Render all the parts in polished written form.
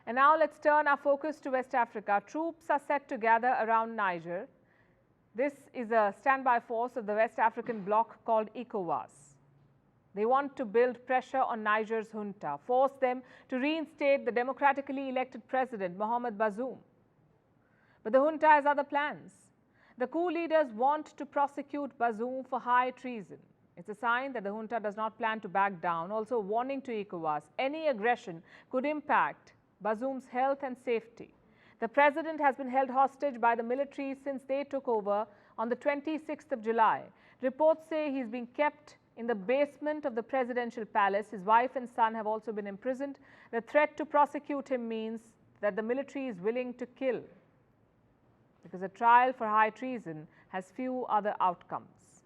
And now let's turn our focus to West Africa. Troops are set to gather around Niger. This is a standby force of the West African Bloc called ECOWAS. They want to build pressure on Niger's junta, force them to reinstate the democratically elected president, Mohamed Bazoum. But the junta has other plans. The coup leaders want to prosecute Bazoum for high treason. It's a sign that the junta does not plan to back down, also warning to ECOWAS any aggression could impact Bazoum's health and safety. The president has been held hostage by the military since they took over on the 26th of July. Reports say he's being kept in the basement of the presidential palace. His wife and son have also been imprisoned. The threat to prosecute him means that the military is willing to kill, because a trial for high treason has few other outcomes.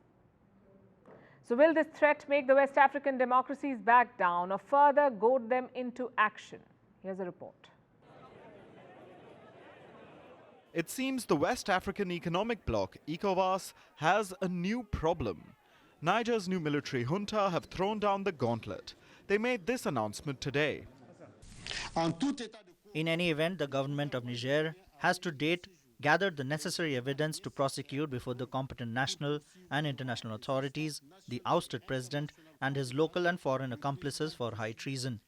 So will this threat make the West African democracies back down or further goad them into action? Here's a report. It seems the West African Economic Bloc, ECOWAS, has a new problem. Niger's new military junta have thrown down the gauntlet. They made this announcement today. In any event, the government of Niger has to date gathered the necessary evidence to prosecute before the competent national and international authorities the ousted president and his local and foreign accomplices for high treason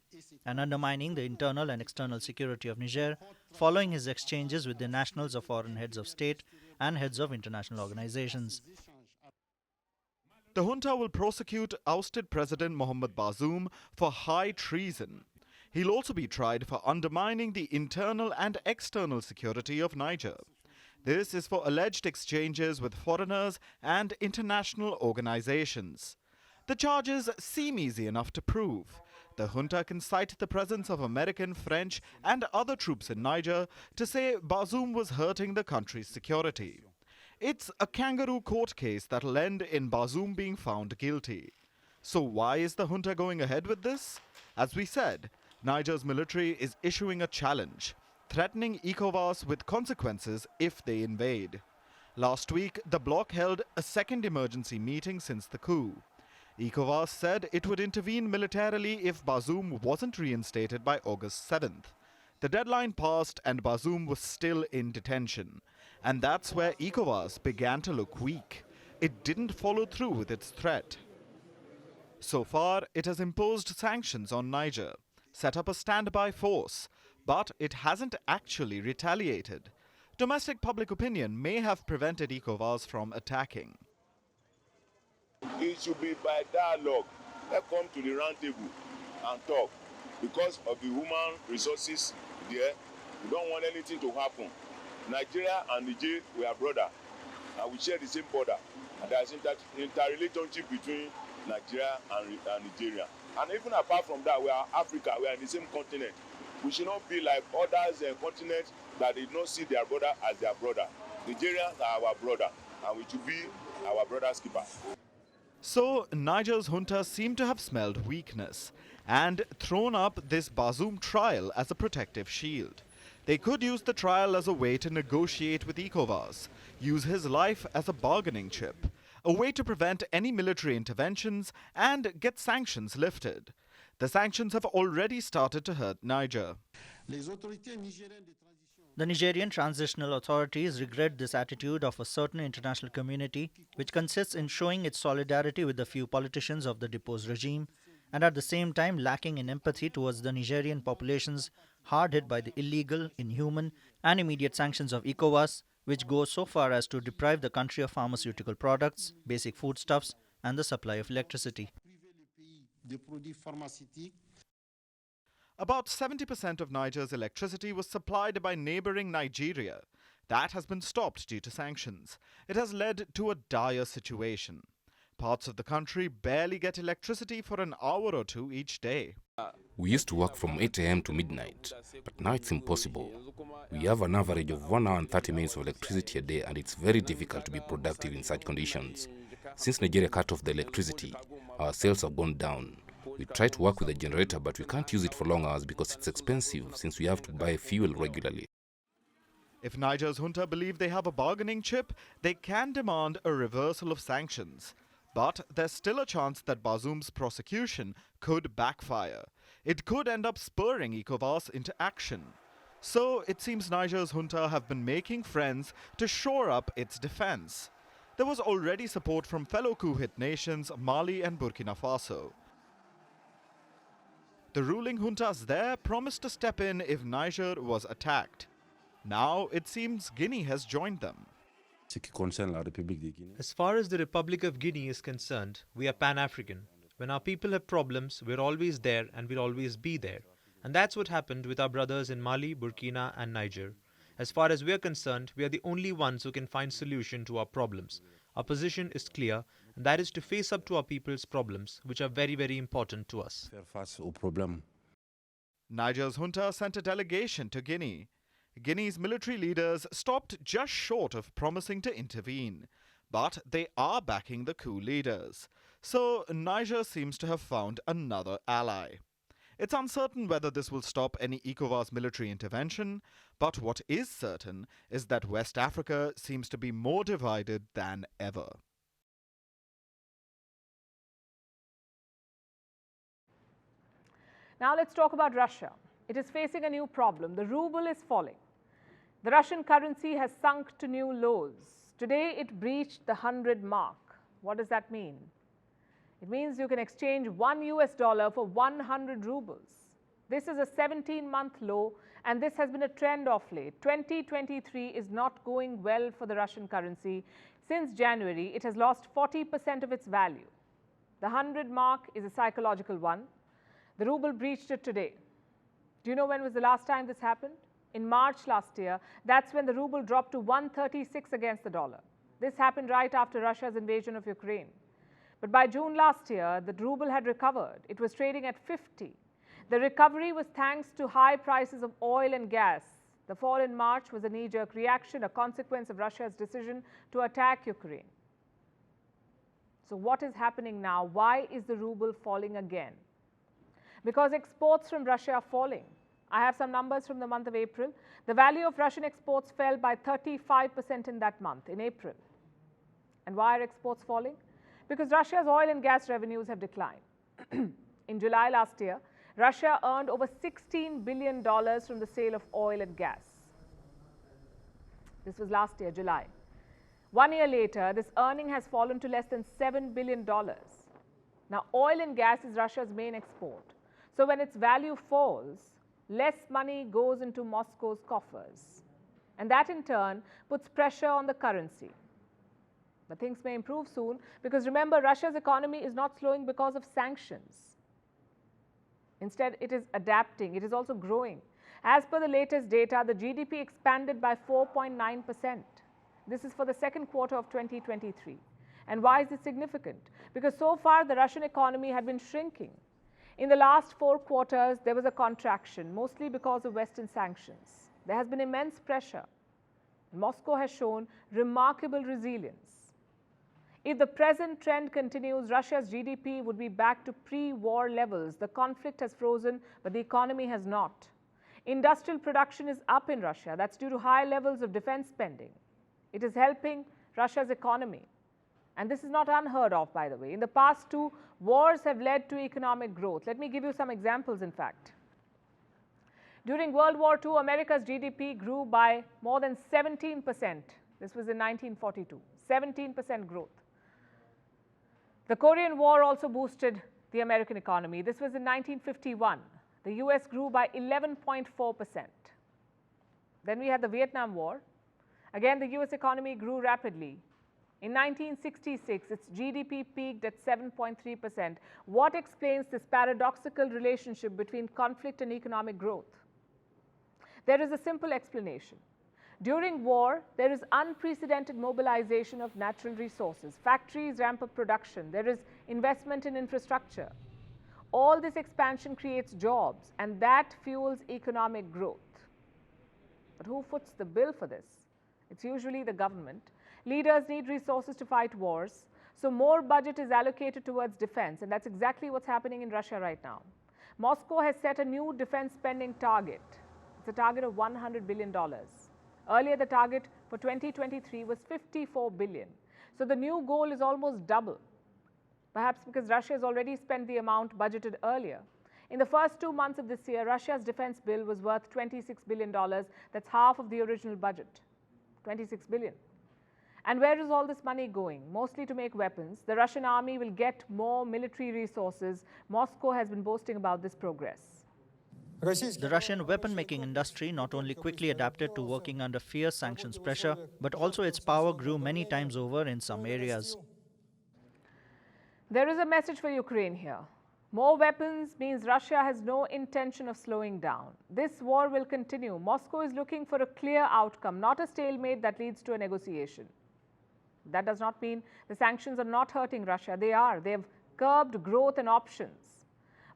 and undermining the internal and external security of Niger following his exchanges with the nationals of foreign heads of state and heads of international organizations. The junta will prosecute ousted President Mohamed Bazoum for high treason. He'll also be tried for undermining the internal and external security of Niger. This is for alleged exchanges with foreigners and international organizations. The charges seem easy enough to prove. The junta can cite the presence of American, French and other troops in Niger to say Bazoum was hurting the country's security. It's a kangaroo court case that'll end in Bazoum being found guilty. So why is the junta going ahead with this? As we said, Niger's military is issuing a challenge, threatening ECOWAS with consequences if they invade. Last week, the bloc held a second emergency meeting since the coup. ECOWAS said it would intervene militarily if Bazoum wasn't reinstated by August 7th. The deadline passed and Bazoum was still in detention. And that's where ECOWAS began to look weak. It didn't follow through with its threat. So far, it has imposed sanctions on Niger, set up a standby force, but it hasn't actually retaliated. Domestic public opinion may have prevented ECOWAS from attacking. It should be by dialogue. Let's come to the round table and talk. Because of the human resources there, we don't want anything to happen. Nigeria and Niger, we are brothers, and we share the same border. And there's interrelationship between Nigeria and Nigeria. And even apart from that, we are Africa, we are in the same continent. We should not be like others continents that did not see their brother as their brother. Nigerians are our brother, and we should be our brother's keeper. So, Niger's junta seem to have smelled weakness and thrown up this Bazoum trial as a protective shield. They could use the trial as a way to negotiate with ECOWAS, use his life as a bargaining chip, a way to prevent any military interventions and get sanctions lifted. The sanctions have already started to hurt Niger. The Nigerian transitional authorities regret this attitude of a certain international community, which consists in showing its solidarity with the few politicians of the deposed regime, and at the same time lacking in empathy towards the Nigerian populations hard hit by the illegal, inhuman, and immediate sanctions of ECOWAS, which go so far as to deprive the country of pharmaceutical products, basic foodstuffs, and the supply of electricity. About 70% of Niger's electricity was supplied by neighboring Nigeria. That has been stopped due to sanctions. It has led to a dire situation. Parts of the country barely get electricity for an hour or two each day. We used to work from 8 a.m. to midnight, but now it's impossible. We have an average of 1 hour and 30 minutes of electricity a day, and it's very difficult to be productive in such conditions. Since Nigeria cut off the electricity, our sales have gone down. We try to work with a generator, but we can't use it for long hours because it's expensive since we have to buy fuel regularly. If Niger's junta believe they have a bargaining chip, they can demand a reversal of sanctions. But there's still a chance that Bazoum's prosecution could backfire. it could end up spurring ECOWAS into action. So it seems Niger's junta have been making friends to shore up its defense. There was already support from fellow coup-hit nations Mali and Burkina Faso. The ruling juntas there promised to step in if Niger was attacked. Now it seems Guinea has joined them. As far as the Republic of Guinea is concerned, we are Pan-African. When our people have problems, we're always there and we'll always be there. And that's what happened with our brothers in Mali, Burkina and Niger. As far as we're concerned, we are the only ones who can find solution to our problems. Our position is clear, and that is to face up to our people's problems, which are very, very important to us. Niger's junta sent a delegation to Guinea. Guinea's military leaders stopped just short of promising to intervene, but they are backing the coup leaders. So Niger seems to have found another ally. It's uncertain whether this will stop any ECOWAS military intervention, but what is certain is that West Africa seems to be more divided than ever. Now let's talk about Russia. It is facing a new problem. The ruble is falling. The Russian currency has sunk to new lows. Today it breached the 100 mark. What does that mean? It means you can exchange $1 for 100 rubles. This is a 17-month low, and this has been a trend of late. 2023 is not going well for the Russian currency. Since January, it has lost 40% of its value. The 100 mark is a psychological one. The ruble breached it today. Do you know when was the last time this happened? In March last year. That's when the ruble dropped to 136 against the dollar. This happened right after Russia's invasion of Ukraine. But by June last year, the ruble had recovered. It was trading at 50. The recovery was thanks to high prices of oil and gas. The fall in March was a knee-jerk reaction, a consequence of Russia's decision to attack Ukraine. So what is happening now? Why is the ruble falling again? Because exports from Russia are falling. I have some numbers from the month of April. The value of Russian exports fell by 35% in that month, in April. And why are exports falling? Because Russia's oil and gas revenues have declined. In July last year, Russia earned over $16 billion from the sale of oil and gas. This was last year, July. 1 year later, this earning has fallen to less than $7 billion. Now, oil and gas is Russia's main export. So when its value falls, less money goes into Moscow's coffers. And that in turn puts pressure on the currency. But things may improve soon because remember, Russia's economy is not slowing because of sanctions. Instead, it is adapting. It is also growing. As per the latest data, the GDP expanded by 4.9%. This is for the second quarter of 2023. And why is this significant? Because so far, the Russian economy had been shrinking. In the last 4 quarters, there was a contraction, mostly because of Western sanctions. There has been immense pressure. Moscow has shown remarkable resilience. If the present trend continues, Russia's GDP would be back to pre-war levels. The conflict has frozen, but the economy has not. Industrial production is up in Russia. That's due to high levels of defense spending. It is helping Russia's economy. And this is not unheard of, by the way. In the past 2 wars have led to economic growth. Let me give you some examples, in fact. During World War II, America's GDP grew by more than 17%. This was in 1942. 17% growth. The Korean War also boosted the American economy. This was in 1951. The US grew by 11.4%. Then we had the Vietnam War. Again, the US economy grew rapidly. In 1966, its GDP peaked at 7.3%. What explains this paradoxical relationship between conflict and economic growth? There is a simple explanation. During war, there is unprecedented mobilization of natural resources. Factories ramp up production. There is investment in infrastructure. All this expansion creates jobs, and that fuels economic growth. But who foots the bill for this? It's usually the government. Leaders need resources to fight wars, so more budget is allocated towards defense, and that's exactly what's happening in Russia right now. Moscow has set a new defense spending target. It's a target of $100 billion. Earlier, the target for 2023 was $54 billion. So the new goal is almost double, perhaps because Russia has already spent the amount budgeted earlier. In the first 2 months of this year, Russia's defense bill was worth $26 billion. That's half of the original budget, $26 billion. And where is all this money going? Mostly to make weapons. The Russian army will get more military resources. Moscow has been boasting about this progress. The Russian weapon-making industry not only quickly adapted to working under fierce sanctions pressure, but also its power grew many times over in some areas. There is a message for Ukraine here. More weapons means Russia has no intention of slowing down. This war will continue. Moscow is looking for a clear outcome, not a stalemate that leads to a negotiation. That does not mean the sanctions are not hurting Russia. They are. They have curbed growth and options.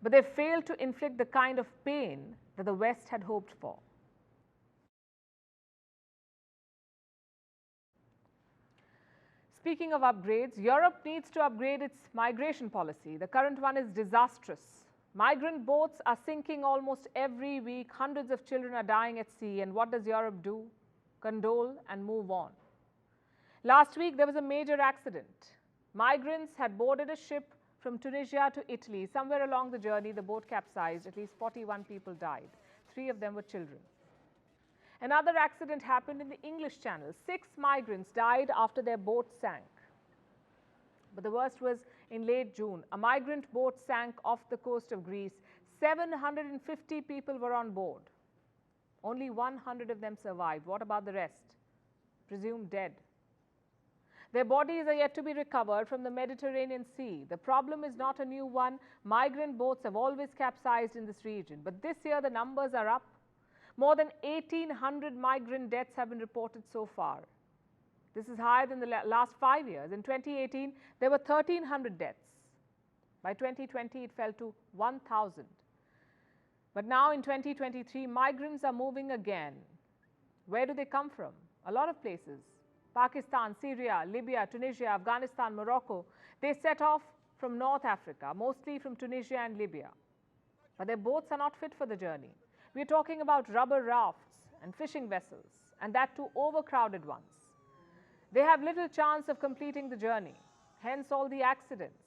But they failed to inflict the kind of pain that the West had hoped for. Speaking of upgrades, Europe needs to upgrade its migration policy. The current one is disastrous. Migrant boats are sinking almost every week. Hundreds of children are dying at sea. And what does Europe do? Condole and move on. Last week, there was a major accident. Migrants had boarded a ship from Tunisia to Italy. Somewhere along the journey, the boat capsized. At least 41 people died. 3 of them were children. Another accident happened in the English Channel. 6 migrants died after their boat sank. But the worst was in late June. A migrant boat sank off the coast of Greece. 750 people were on board. Only 100 of them survived. What about the rest? Presumed dead. Their bodies are yet to be recovered from the Mediterranean Sea. The problem is not a new one. Migrant boats have always capsized in this region. But this year, the numbers are up. More than 1,800 migrant deaths have been reported so far. This is higher than the last 5 years. In 2018, there were 1,300 deaths. By 2020, it fell to 1,000. But now in 2023, migrants are moving again. Where do they come from? A lot of places. Pakistan, Syria, Libya, Tunisia, Afghanistan, Morocco. They set off from North Africa, mostly from Tunisia and Libya. But their boats are not fit for the journey. We're talking about rubber rafts and fishing vessels, and that too overcrowded ones. They have little chance of completing the journey, hence all the accidents.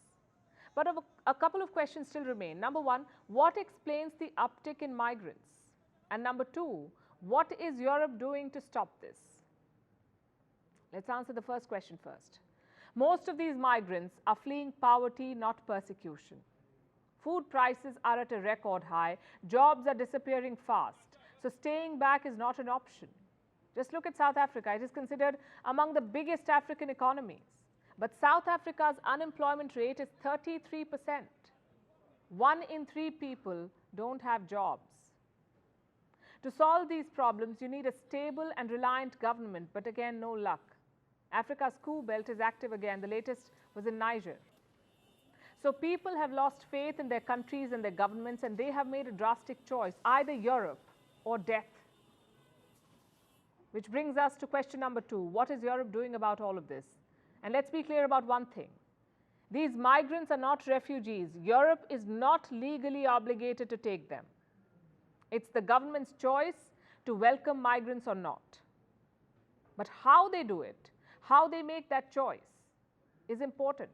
But a couple of questions still remain. Number one, what explains the uptick in migrants? And number two, what is Europe doing to stop this? Let's answer the first question first. Most of these migrants are fleeing poverty, not persecution. Food prices are at a record high. Jobs are disappearing fast. So staying back is not an option. Just look at South Africa. It is considered among the biggest African economies. But South Africa's unemployment rate is 33%. 1 in 3 people don't have jobs. To solve these problems, you need a stable and reliant government, but again, no luck. Africa's Coup belt is active again. The latest was in Niger. So people have lost faith in their countries and their governments, and they have made a drastic choice, either Europe or death. Which brings us to question number 2. What is Europe doing about all of this? And let's be clear about one thing. These migrants are not refugees. Europe is not legally obligated to take them. It's the government's choice to welcome migrants or not. But how they do it, how they make that choice, is important.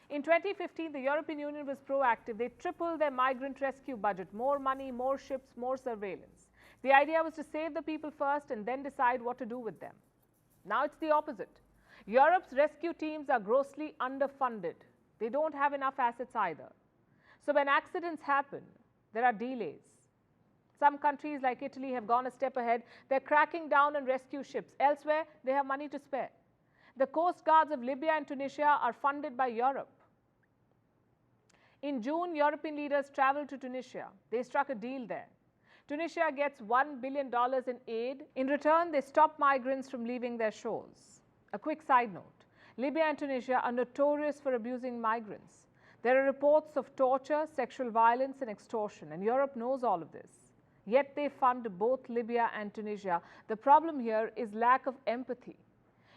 In 2015, the European Union was proactive. They tripled their migrant rescue budget. More money, more ships, more surveillance. The idea was to save the people first and then decide what to do with them. Now it's the opposite. Europe's rescue teams are grossly underfunded. They don't have enough assets either. So when accidents happen, there are delays. Some countries like Italy have gone a step ahead. They're cracking down on rescue ships. Elsewhere, they have money to spare. The coast guards of Libya and Tunisia are funded by Europe. In June, European leaders traveled to Tunisia. They struck a deal there. Tunisia gets $1 billion in aid. In return, they stop migrants from leaving their shores. A quick side note, Libya and Tunisia are notorious for abusing migrants. There are reports of torture, sexual violence, and extortion, and Europe knows all of this. Yet they fund both Libya and Tunisia. The problem here is lack of empathy.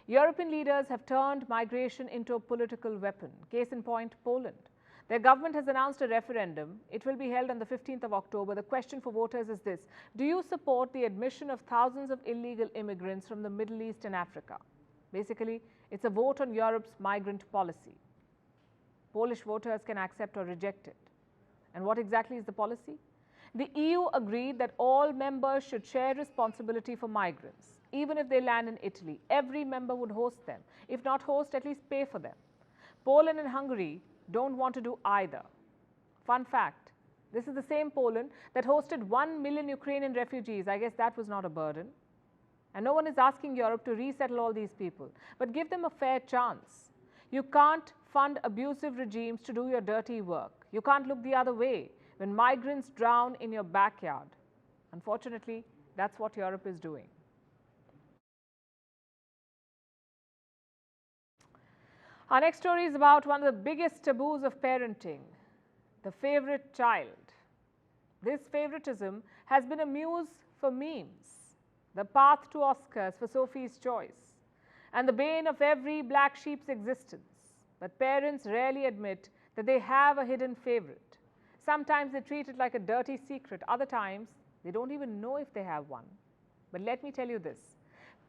European leaders have turned migration into a political weapon. Case in point, Poland. Their government has announced a referendum. It will be held on the 15th of October. The question for voters is this: do you support the admission of thousands of illegal immigrants from the Middle East and Africa? Basically, it's a vote on Europe's migrant policy. Polish voters can accept or reject it. And what exactly is the policy? The EU agreed that all members should share responsibility for migrants. Even if they land in Italy, every member would host them. If not host, at least pay for them. Poland and Hungary don't want to do either. Fun fact, this is the same Poland that hosted 1 million Ukrainian refugees. I guess that was not a burden. And no one is asking Europe to resettle all these people, but give them a fair chance. You can't fund abusive regimes to do your dirty work. You can't look the other way when migrants drown in your backyard. Unfortunately, that's what Europe is doing. Our next story is about one of the biggest taboos of parenting, the favorite child. This favoritism has been a muse for memes, the path to Oscars for Sophie's Choice, and the bane of every black sheep's existence. But parents rarely admit that they have a hidden favorite. Sometimes they treat it like a dirty secret. Other times, they don't even know if they have one. But let me tell you this,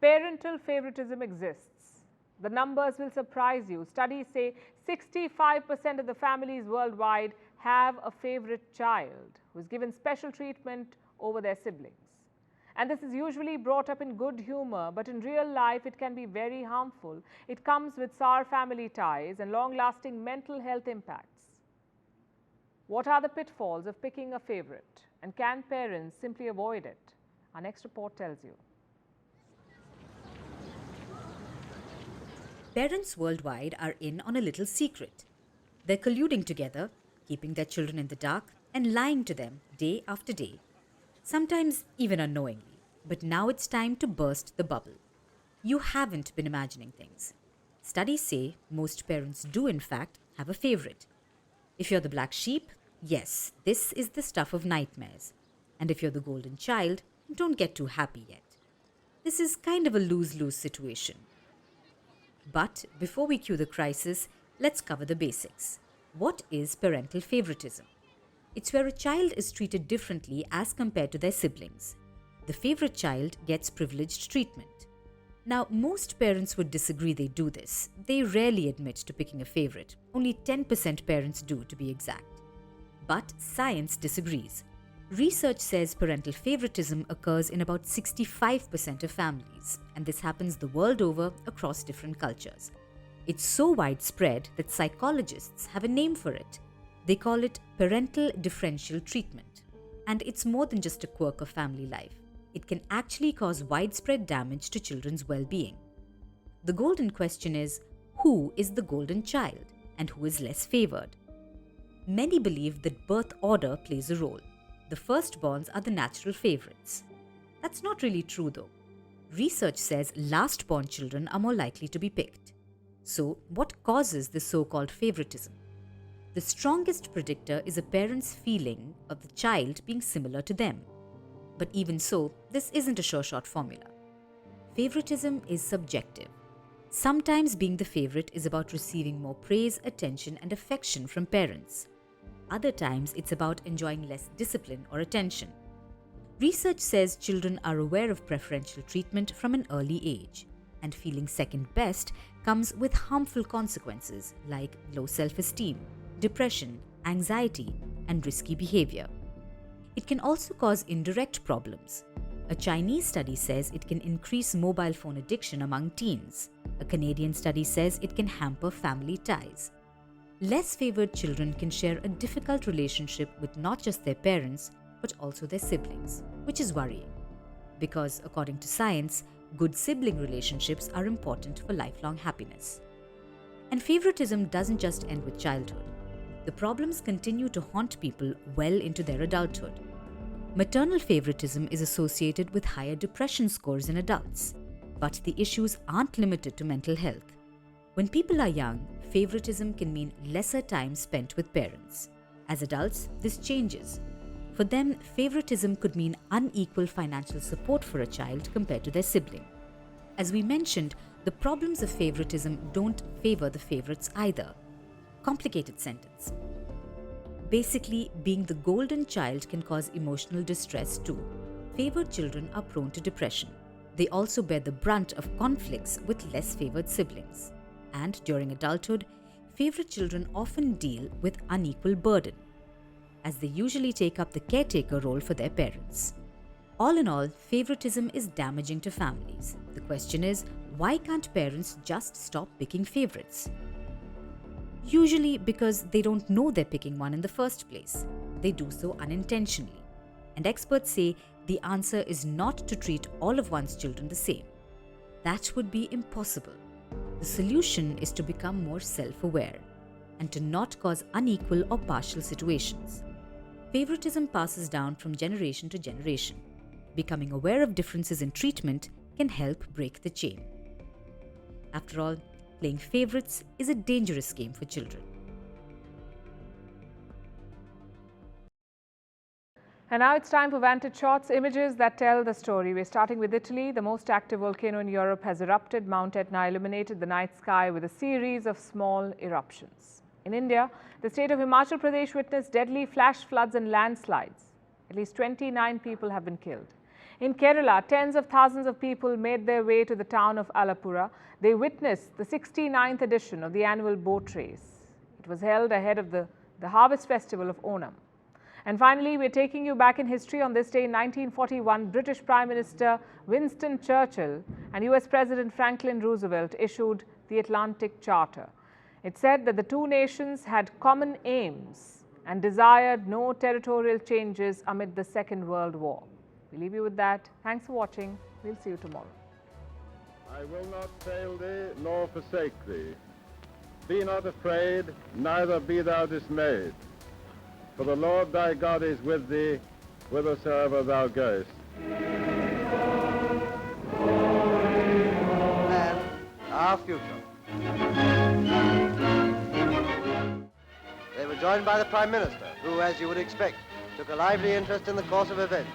parental favoritism exists. The numbers will surprise you. Studies say 65% of the families worldwide have a favorite child who is given special treatment over their siblings. And this is usually brought up in good humor, but in real life it can be very harmful. It comes with sour family ties and long-lasting mental health impacts. What are the pitfalls of picking a favorite? And can parents simply avoid it? Our next report tells you. Parents worldwide are in on a little secret. They're colluding together, keeping their children in the dark and lying to them day after day, sometimes even unknowingly. But now it's time to burst the bubble. You haven't been imagining things. Studies say most parents do in fact have a favorite. If you're the black sheep, yes, this is the stuff of nightmares. And if you're the golden child, don't get too happy yet. This is kind of a lose-lose situation. But before we cue the crisis, let's cover the basics. What is parental favoritism? It's where a child is treated differently as compared to their siblings. The favorite child gets privileged treatment. Now, most parents would disagree they do this. They rarely admit to picking a favorite. Only 10% parents do, to be exact. But science disagrees. Research says parental favoritism occurs in about 65% of families, and this happens the world over across different cultures. It's so widespread that psychologists have a name for it. They call it parental differential treatment. And it's more than just a quirk of family life. It can actually cause widespread damage to children's well-being. The golden question is, who is the golden child and who is less favored? Many believe that birth order plays a role. The firstborns are the natural favorites. That's not really true though. Research says last-born children are more likely to be picked. So, what causes this so-called favoritism? The strongest predictor is a parent's feeling of the child being similar to them. But even so, this isn't a sure-shot formula. Favoritism is subjective. Sometimes being the favorite is about receiving more praise, attention, and affection from parents. Other times, it's about enjoying less discipline or attention. Research says children are aware of preferential treatment from an early age, and feeling second best comes with harmful consequences like low self-esteem, depression, anxiety, and risky behavior. It can also cause indirect problems. A Chinese study says it can increase mobile phone addiction among teens. A Canadian study says it can hamper family ties. Less favored children can share a difficult relationship with not just their parents, but also their siblings, which is worrying. Because, according to science, good sibling relationships are important for lifelong happiness. And favoritism doesn't just end with childhood. The problems continue to haunt people well into their adulthood. Maternal favoritism is associated with higher depression scores in adults, but the issues aren't limited to mental health. When people are young, favoritism can mean lesser time spent with parents. As adults, this changes. For them, favoritism could mean unequal financial support for a child compared to their sibling. As we mentioned, the problems of favoritism don't favor the favorites either. Complicated sentence. Basically, being the golden child can cause emotional distress too. Favored children are prone to depression. They also bear the brunt of conflicts with less favored siblings. And during adulthood, favorite children often deal with unequal burden. as they usually take up the caretaker role for their parents. All in all, favoritism is damaging to families. The question is, why can't parents just stop picking favorites? Usually because they don't know they're picking one in the first place. They do so unintentionally. And experts say the answer is not to treat all of one's children the same. That would be impossible. The solution is to become more self-aware and to not cause unequal or partial situations. Favoritism passes down from generation to generation. Becoming aware of differences in treatment can help break the chain. After all, playing favorites is a dangerous game for children. And now it's time for Vantage Shots, images that tell the story. We're starting with Italy. The most active volcano in Europe has erupted. Mount Etna illuminated the night sky with a series of small eruptions. In India, the state of Himachal Pradesh witnessed deadly flash floods and landslides. At least 29 people have been killed. In Kerala, tens of thousands of people made their way to the town of Alappuzha. They witnessed the 69th edition of the annual boat race. It was held ahead of the harvest festival of Onam. And finally, we're taking you back in history. On this day in 1941, British Prime Minister Winston Churchill and US President Franklin Roosevelt issued the Atlantic Charter. It said that the two nations had common aims and desired no territorial changes amid the Second World War. We leave you with that. Thanks for watching. We'll see you tomorrow. I will not fail thee nor forsake thee. Be not afraid, neither be thou dismayed. For the Lord thy God is with thee, whithersoever thou goest. And our future. They were joined by the Prime Minister, who, as you would expect, took a lively interest in the course of events.